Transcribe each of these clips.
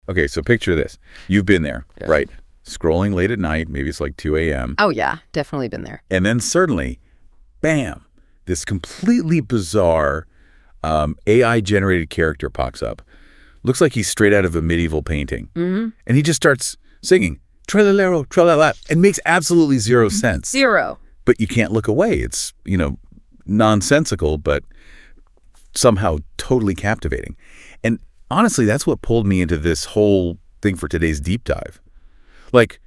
Okay, so picture this. You've been there, Yeah. right? Scrolling late at night, maybe it's like 2 a.m. Oh, yeah, definitely been there. And then suddenly, bam, this completely bizarre AI-generated character pops up. Looks like he's straight out of a medieval painting. Mm-hmm. And he just starts singing, Tralalero Tralala, and makes absolutely zero sense. Zero. But you can't look away. It's, nonsensical, but somehow totally captivating. And honestly, that's what pulled me into this whole thing for today's deep dive. Like,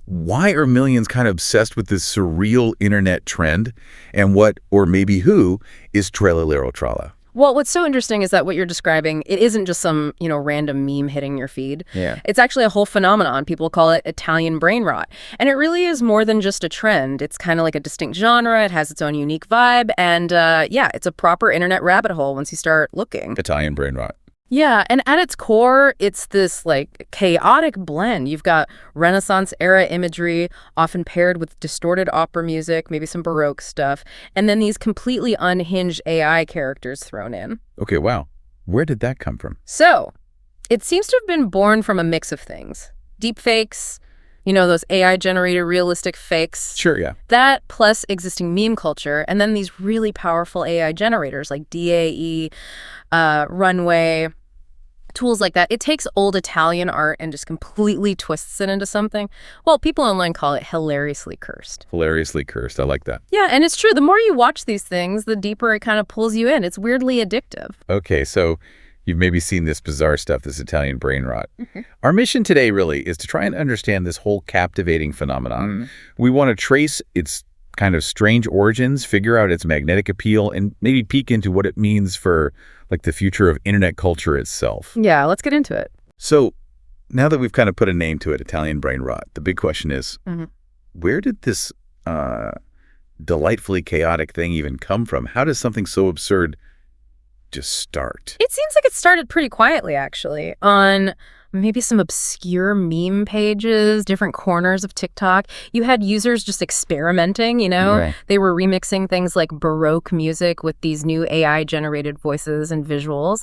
why are millions kind of obsessed with this surreal internet trend? And what, or maybe who, is Tralalero Tralala? Well, what's so interesting is that what you're describing, it isn't just some, random meme hitting your feed. Yeah. It's actually a whole phenomenon. People call it Italian Brainrot. And it really is more than just a trend. It's kind of like a distinct genre. It has its own unique vibe. And it's a proper internet rabbit hole once you start looking. Italian Brainrot. Yeah, and at its core, it's this, chaotic blend. You've got Renaissance-era imagery, often paired with distorted opera music, maybe some Baroque stuff, and then these completely unhinged AI characters thrown in. Okay, wow. Where did that come from? So, it seems to have been born from a mix of things. Deepfakes, those AI-generated realistic fakes. Sure, yeah. That plus existing meme culture, and then these really powerful AI generators like DAE, Runway, tools like that. It takes old Italian art and just completely twists it into something. Well, people online call it hilariously cursed. Hilariously cursed. I like that. Yeah, and it's true. The more you watch these things, the deeper it kind of pulls you in. It's weirdly addictive. Okay, so you've maybe seen this bizarre stuff, this Italian brain rot. Mm-hmm. Our mission today really is to try and understand this whole captivating phenomenon. Mm-hmm. We want to trace its kind of strange origins, figure out its magnetic appeal, and maybe peek into what it means for the future of internet culture itself. Yeah, let's get into it. So now that we've kind of put a name to it, Italian brain rot, the big question is, where did this delightfully chaotic thing even come from? How does something so absurd just start? It seems like it started pretty quietly, actually, on maybe some obscure meme pages, different corners of TikTok. You had users just experimenting, Right. They were remixing things like Baroque music with these new AI-generated voices and visuals.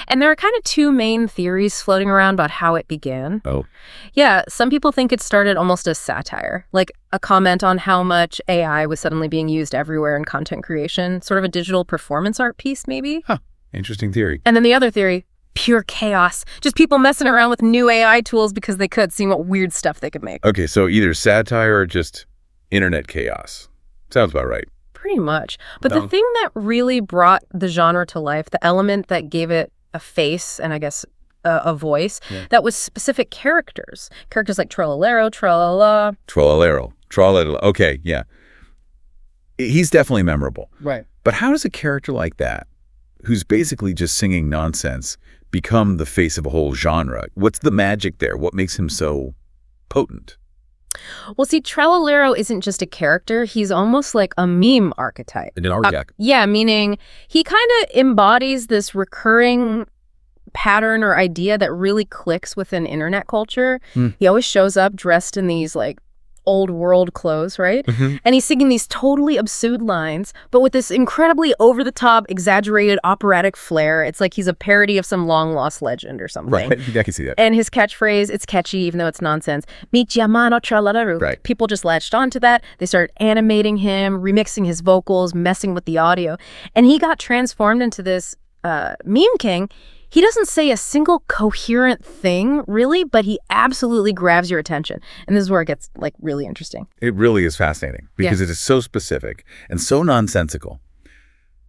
And there are kind of two main theories floating around about how it began. Oh. Yeah, some people think it started almost as satire, like a comment on how much AI was suddenly being used everywhere in content creation, sort of a digital performance art piece, maybe. Huh. Interesting theory. And then the other theory, pure chaos. Just people messing around with new AI tools because they could, seeing what weird stuff they could make. Okay, so either satire or just internet chaos. Sounds about right. Pretty much. But the thing that really brought the genre to life, the element that gave it a face and I guess a voice, that was specific characters. Characters like Tralalero, Tralala. Tralala. Okay, yeah. He's definitely memorable. Right. But how does a character like that, who's basically just singing nonsense, become the face of a whole genre? What's the magic there? What makes him so potent? Well, see, Tralalero isn't just a character. He's almost like a meme archetype. An archetype. Yeah, meaning he kind of embodies this recurring pattern or idea that really clicks within internet culture. He always shows up dressed in these old world clothes, right? Mm-hmm. And he's singing these totally absurd lines, but with this incredibly over-the-top, exaggerated operatic flair. It's like he's a parody of some long-lost legend or something. Right, I can see that. And his catchphrase, it's catchy, even though it's nonsense. Mi chiamano Tralalero. Right. People just latched onto that. They started animating him, remixing his vocals, messing with the audio. And he got transformed into this meme king. He doesn't say a single coherent thing, really, but he absolutely grabs your attention. And this is where it gets, really interesting. It really is fascinating because it is so specific and so nonsensical.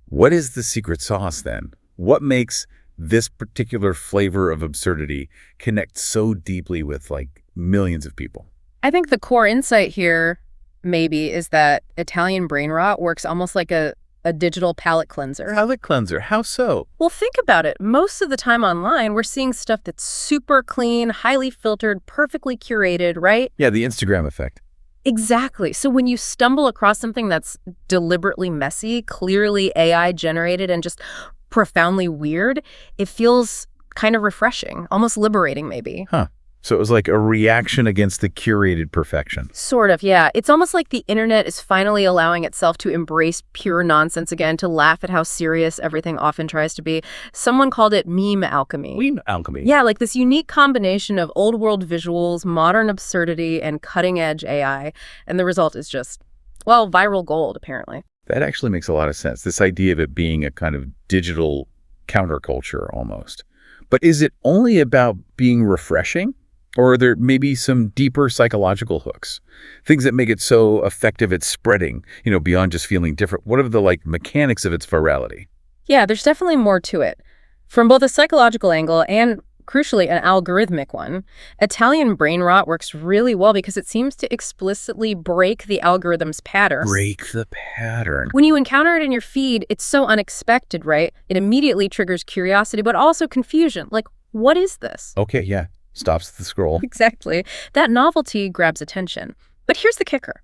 What is the secret sauce, then? What makes this particular flavor of absurdity connect so deeply with, millions of people? I think the core insight here, maybe, is that Italian brain rot works almost like a digital palate cleanser. Palate cleanser? How so? Well, think about it. Most of the time online, we're seeing stuff that's super clean, highly filtered, perfectly curated, right? Yeah, the Instagram effect. Exactly. So when you stumble across something that's deliberately messy, clearly AI generated, and just profoundly weird, it feels kind of refreshing, almost liberating maybe. Huh. So it was like a reaction against the curated perfection. Sort of, yeah. It's almost like the internet is finally allowing itself to embrace pure nonsense again, to laugh at how serious everything often tries to be. Someone called it meme alchemy. Meme alchemy. Yeah, like this unique combination of old world visuals, modern absurdity, and cutting edge AI. And the result is just, well, viral gold, apparently. That actually makes a lot of sense. This idea of it being a kind of digital counterculture almost. But is it only about being refreshing? Or are there maybe some deeper psychological hooks? Things that make it so effective at spreading, beyond just feeling different. What are the, mechanics of its virality? Yeah, there's definitely more to it. From both a psychological angle and, crucially, an algorithmic one, Italian Brainrot works really well because it seems to explicitly break the algorithm's pattern. Break the pattern. When you encounter it in your feed, it's so unexpected, right? It immediately triggers curiosity, but also confusion. Like, what is this? Okay, yeah. Stops the scroll. Exactly. That novelty grabs attention. But here's the kicker.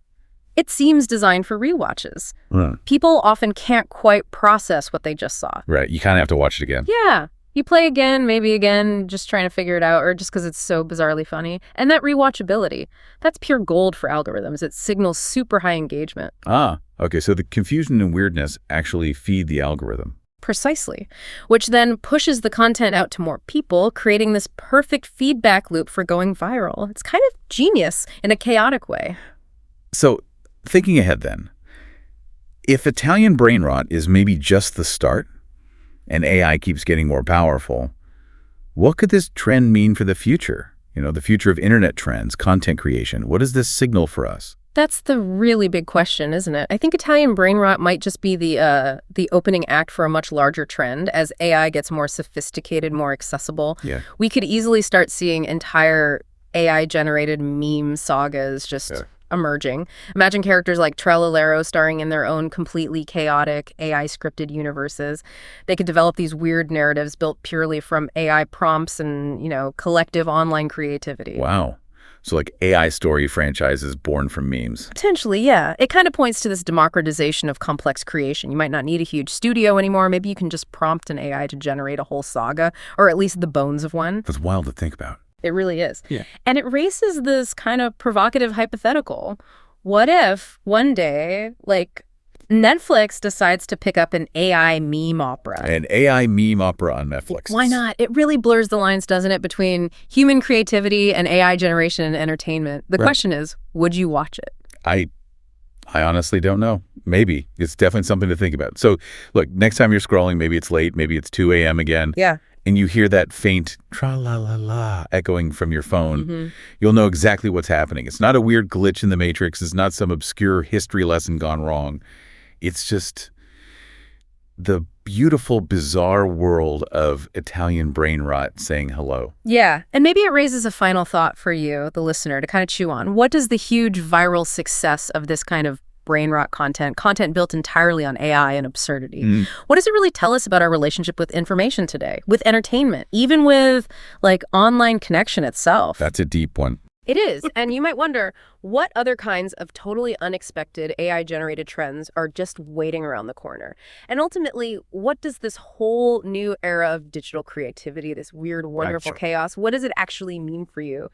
It seems designed for rewatches. People often can't quite process what they just saw. Right. You kind of have to watch it again. Yeah. You play again, maybe again, just trying to figure it out, or just because it's so bizarrely funny. And that rewatchability, that's pure gold for algorithms. It signals super high engagement. Ah, okay. So the confusion and weirdness actually feed the algorithm. Precisely, which then pushes the content out to more people, creating this perfect feedback loop for going viral. It's kind of genius in a chaotic way. So, thinking ahead then, if Italian Brainrot is maybe just the start, and AI keeps getting more powerful, what could this trend mean for the future? The future of internet trends, content creation. What does this signal for us? That's the really big question, isn't it? I think Italian Brainrot might just be the opening act for a much larger trend as AI gets more sophisticated, more accessible. Yeah. We could easily start seeing entire AI-generated meme sagas just emerging. Imagine characters like Tralalero starring in their own completely chaotic AI-scripted universes. They could develop these weird narratives built purely from AI prompts and, collective online creativity. Wow. So like AI story franchises born from memes. Potentially, yeah. It kind of points to this democratization of complex creation. You might not need a huge studio anymore. Maybe you can just prompt an AI to generate a whole saga, or at least the bones of one. That's wild to think about. It really is. Yeah. And it raises this kind of provocative hypothetical. What if one day, Netflix decides to pick up an AI meme opera? An AI meme opera on Netflix. Why not? It really blurs the lines, doesn't it, between human creativity and AI generation and entertainment. The question is, would you watch it? I honestly don't know. Maybe. It's definitely something to think about. So, look, next time you're scrolling, maybe it's late, maybe it's 2 a.m. again. Yeah. And you hear that faint tra-la-la-la echoing from your phone, you'll know exactly what's happening. It's not a weird glitch in the Matrix. It's not some obscure history lesson gone wrong. It's just the beautiful, bizarre world of Italian Brainrot saying hello. Yeah, and maybe it raises a final thought for you, the listener, to kind of chew on. What does the huge viral success of this kind of brainrot content built entirely on AI and absurdity, what does it really tell us about our relationship with information today, with entertainment, even with, online connection itself? That's a deep one. It is. And you might wonder, what other kinds of totally unexpected AI-generated trends are just waiting around the corner? And ultimately, what does this whole new era of digital creativity, this weird, wonderful chaos, what does it actually mean for you?